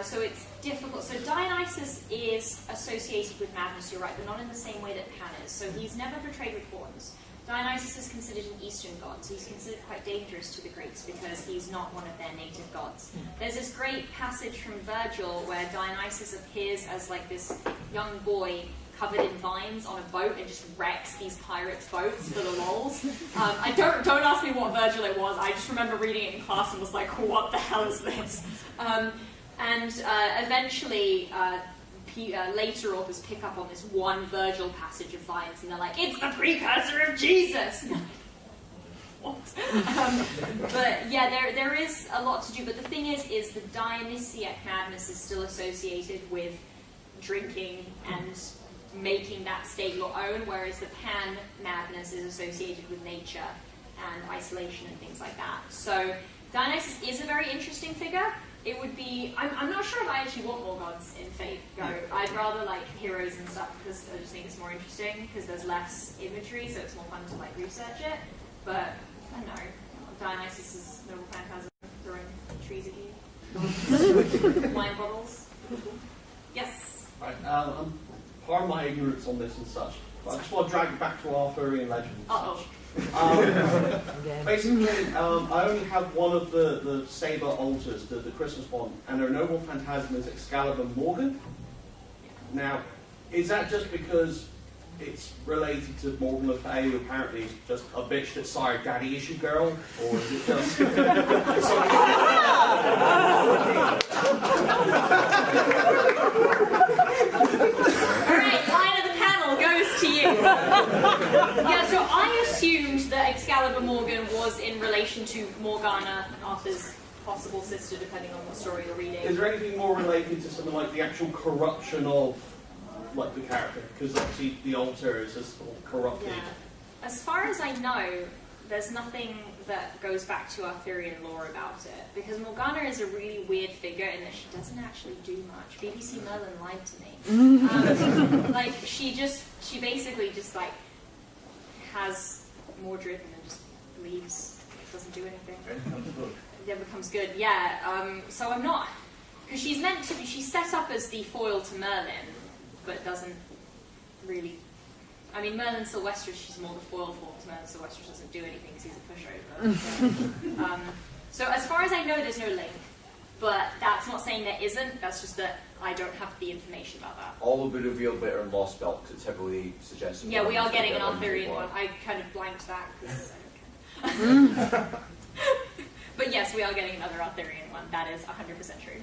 So it's difficult. So Dionysus is associated with madness, you're right, but not in the same way that Pan is. So he's never portrayed with horns. Dionysus is considered an Eastern god, so he's considered quite dangerous to the Greeks because he's not one of their native gods. There's this great passage from Virgil where Dionysus appears as like this young boy covered in vines on a boat and just wrecks these pirates' boats for the lols. I don't ask me what Virgil it was. I just remember reading it in class and was like, what the hell is this? Eventually, later authors pick up on this one Virgil passage of vines, and they're like, it's the precursor of Jesus! What? But yeah, there is a lot to do, but the thing is the Dionysiac madness is still associated with drinking and making that state your own, whereas the Pan madness is associated with nature and isolation and things like that. So Dionysus is a very interesting figure. It would be, I'm not sure if I actually want more gods in Fate Go. I'd rather like heroes and stuff because I just think it's more interesting because there's less imagery, so it's more fun to like research it. But I don't know, Dionysus is noble phantasm throwing trees at you. Wine bottles. Yes? Right, pardon my ignorance on this and such, but I just want to drag it back to Arthurian legend and such. Basically, I only have one of the Sabre altars, the Christmas one, and their noble phantasm is Excalibur Morgan. Now, is that just because it's related to Morgan Le Fay, who apparently is just a bitch that sired daddy issue girl, or is it just Alright, line of the panel goes to you. Yeah, so I assumed that Excalibur Morgan was in relation to Morgana, Arthur's possible sister, depending on what story you're reading. Is there anything more related to something like the actual corruption of like the character? Because obviously the altar is just all corrupted. Yeah. As far as I know, there's nothing that goes back to Arthurian lore about it. Because Morgana is a really weird figure in that she doesn't actually do much. BBC Merlin lied to me. Like, she basically just, like, has Mordred and then just leaves. Doesn't do anything. It becomes good, yeah. So I'm not... Because she's meant to be... She's set up as the foil to Merlin, but doesn't really... I mean, Merlin Sylvester, she's more the foil for Merlin Sylvester doesn't do anything because he's a pushover. So as far as I know, there's no link. But that's not saying there isn't, that's just that I don't have the information about that. All will be revealed later in Lost Belt because it's heavily suggested. Yeah, we are getting an Arthurian one. I kind of blanked that because I don't care. But yes, we are getting another Arthurian one. That is 100% true.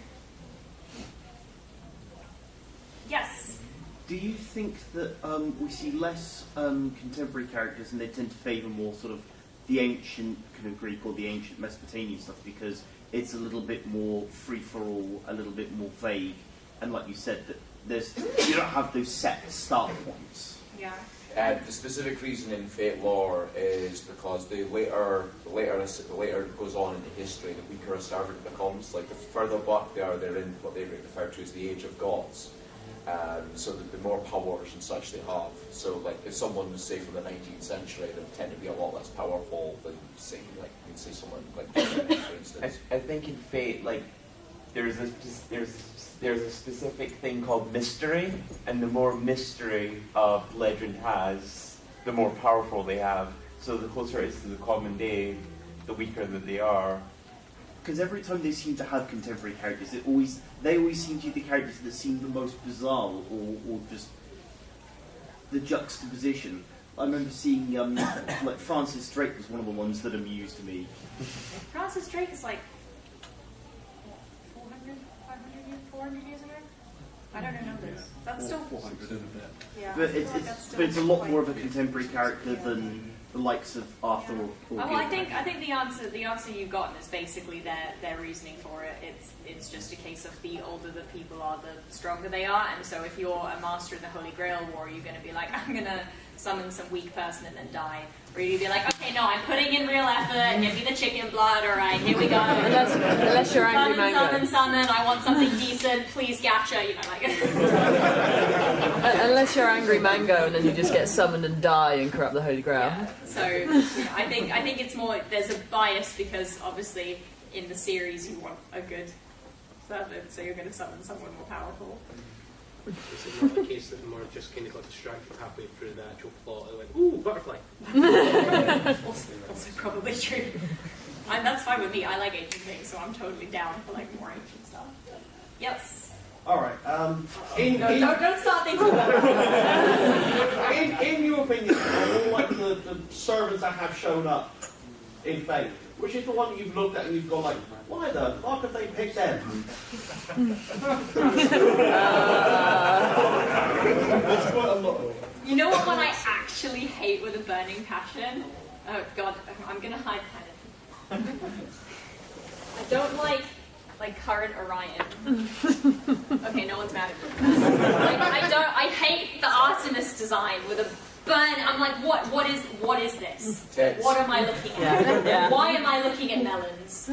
Yes? Do you think that we see less contemporary characters and they tend to favour more sort of the ancient kind of Greek or the ancient Mesopotamian stuff because it's a little bit more free-for-all, a little bit more vague, and like you said, that you don't have those set start points? Yeah. The specific reason in Fate lore is because the later it goes on in the history, the weaker a servant becomes. Like the further back they are, they're in what they refer to as the Age of Gods. So that the more powers and such they have. So like if someone was say from the 19th century, they tend to be a lot less powerful than say like you'd say someone like for instance. I think in Fate like there's a specific thing called mystery, and the more mystery legend has, the more powerful they have. So the closer it is to the common day, the weaker that they are. Because every time they seem to have contemporary characters, they always seem to be the characters that seem the most bizarre, or just the juxtaposition. I remember seeing like Francis Drake was one of the ones that amused me. Francis Drake is like 400, 500 years, 400 years ago? I don't know numbers. That's still 400 and a bit. Yeah. But I feel like that's still it's a lot quite- more of a contemporary character than the likes of Arthur or Oh, well, I Gilgamesh. think the answer you've gotten is basically their reasoning for it. It's just a case of the older the people are, the stronger they are. And so if you're a master in the Holy Grail War, you're going to be like, I'm going to summon some weak person and then die. Or you'd be like, okay, no, I'm putting in real effort. Give me the chicken blood. All right, here we go. Unless you're angry mango. Summon. I want something decent. Please, gacha. You know, like. Unless you're angry mango, and then you just get summoned and die and corrupt the Holy Grail. Yeah. So I think it's more there's a bias because obviously in the series you want a good servant, so you're going to summon someone more powerful. Is it more the case that more just kind of got distracted halfway through the actual plot and went, ooh, butterfly? also probably true. And that's fine with me. I like ancient things, so I'm totally down for like more ancient stuff. Yes. All right. Don't start things. In your opinion, all like the servants that have shown up in Fate, which is the one that you've looked at and you've gone like, why the fuck have they picked them? There's quite a lot. You know what one I actually hate with a burning passion? Oh god, I'm gonna hide behind it. I don't like current Orion. Okay, no one's mad at me. I hate the Artemis design with a burn. I'm like, what is this? Tits. What am I looking at? Yeah. Why am I looking at melons? I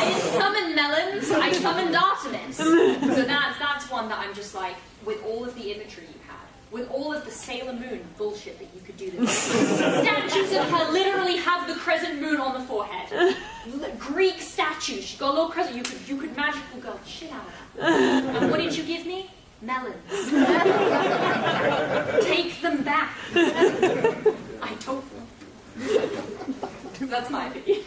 didn't summon melons, I summoned Artemis. So that's one that I'm just like, with all of the imagery you had, with all of the Sailor Moon bullshit that you could do this. Statues of her literally have the crescent moon on the forehead. Greek statues, she got a little crescent, you could magical girl the shit out of that. And what did you give me? Melons. Take them back. I don't know. That's my opinion.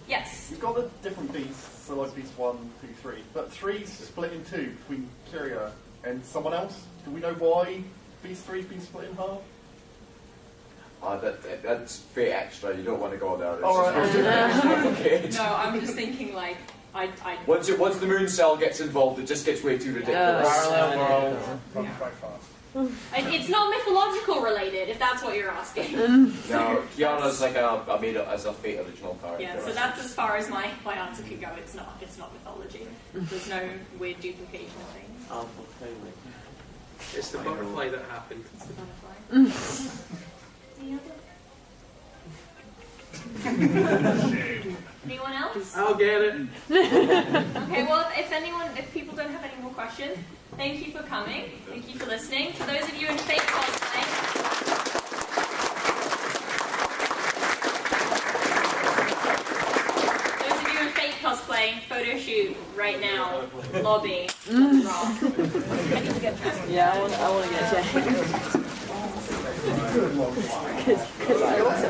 Yes. You've got the different beasts, so like beast 1, 2, 3, but 3's split in two between Kyria and someone else. Do we know why beast 3's been split in half? That's very extra. You don't want to go there. It's All just complicated. No, I'm just thinking like, I Once the moon cell gets involved, it just gets way too ridiculous. Parallel world. Run quite fast. it's not mythological related, if that's what you're asking. No, Kiana's like I made it as a Fate original character. Yeah, so that's as far as my answer could go. It's not mythology. There's no weird duplication of things. It's the butterfly that happened. It's the butterfly. Anyone else? I'll get it. Okay, well, if people don't have any more questions, thank you for coming. Thank you for listening. For those of you in fake cosplay, photo shoot right now, lobby. What's wrong? I need to get dressed. Yeah, I want to get changed. Because I also